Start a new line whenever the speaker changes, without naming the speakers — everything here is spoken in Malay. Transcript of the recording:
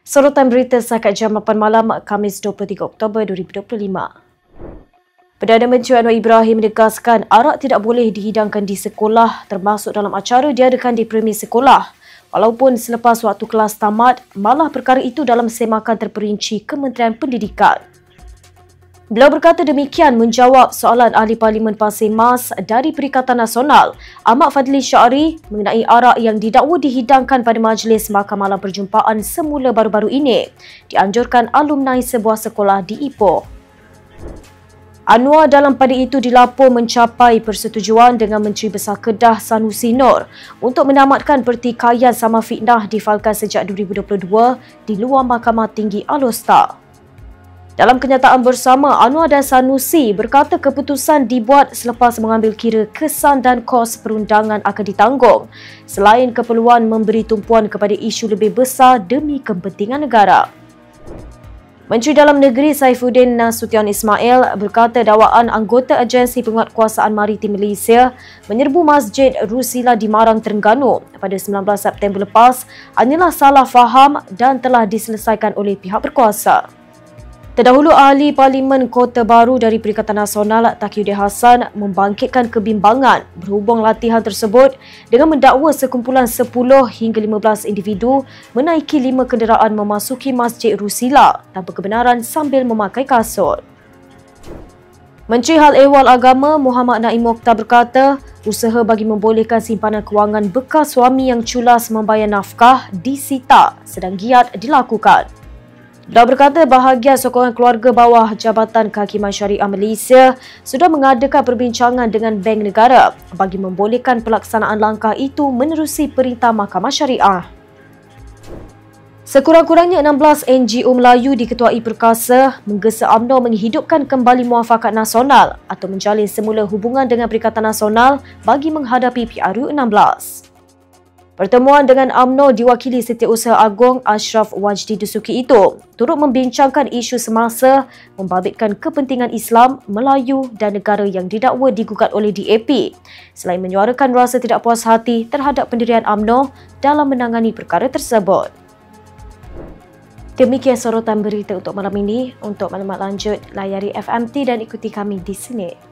Sorotan berita setakat jam 8 malam, Khamis 23 Oktober 2025. Perdana Menteri Anwar Ibrahim menegaskan arak tidak boleh dihidangkan di sekolah termasuk dalam acara diadakan di premis sekolah. Walaupun selepas waktu kelas tamat, malah perkara itu dalam semakan terperinci Kementerian Pendidikan. Beliau berkata demikian menjawab soalan Ahli Parlimen Pasir Mas dari Perikatan Nasional, Ahmad Fadli Syari, mengenai arak yang didakwa dihidangkan pada majlis Mahkamah Alam Perjumpaan semula baru-baru ini, dianjurkan alumni sebuah sekolah di Ipoh. Anwar dalam pada itu dilapor mencapai persetujuan dengan Menteri Besar Kedah Sanusi Nor untuk menamatkan pertikaian sama fitnah difailkan sejak 2022 di luar Mahkamah Tinggi Alor. Dalam kenyataan bersama, Anwar dan Sanusi berkata keputusan dibuat selepas mengambil kira kesan dan kos perundangan akan ditanggung, selain keperluan memberi tumpuan kepada isu lebih besar demi kepentingan negara. Menteri Dalam Negeri Saifuddin Nasution Ismail berkata dakwaan anggota Agensi Penguatkuasaan Maritim Malaysia menyerbu Masjid Rusila di Marang, Terengganu pada 19 September lepas hanyalah salah faham dan telah diselesaikan oleh pihak berkuasa. Terdahulu, Ahli Parlimen Kota Baru dari Perikatan Nasional Taqiyuddin Hassan membangkitkan kebimbangan berhubung latihan tersebut dengan mendakwa sekumpulan 10 hingga 15 individu menaiki 5 kenderaan memasuki Masjid Rusila tanpa kebenaran sambil memakai kasut. Menteri Hal Ehwal Agama Muhammad Naim Mokhtar berkata, usaha bagi membolehkan simpanan kewangan bekas suami yang culas membayar nafkah disita sedang giat dilakukan. Beliau berkata bahagian sokongan keluarga bawah Jabatan Kehakiman Syariah Malaysia sudah mengadakan perbincangan dengan Bank Negara bagi membolehkan pelaksanaan langkah itu menerusi perintah Mahkamah Syariah. Sekurang-kurangnya 16 NGO Melayu diketuai Perkasa menggesa UMNO menghidupkan kembali Muafakat Nasional atau menjalin semula hubungan dengan Perikatan Nasional bagi menghadapi PRU16. Pertemuan dengan UMNO diwakili Setiausaha Agong Ashraf Wajdi Dusuki itu turut membincangkan isu semasa membabitkan kepentingan Islam, Melayu dan negara yang didakwa digugat oleh DAP, selain menyuarakan rasa tidak puas hati terhadap pendirian UMNO dalam menangani perkara tersebut. Demikian sorotan berita untuk malam ini. Untuk maklumat lanjut, layari FMT dan ikuti kami di sini.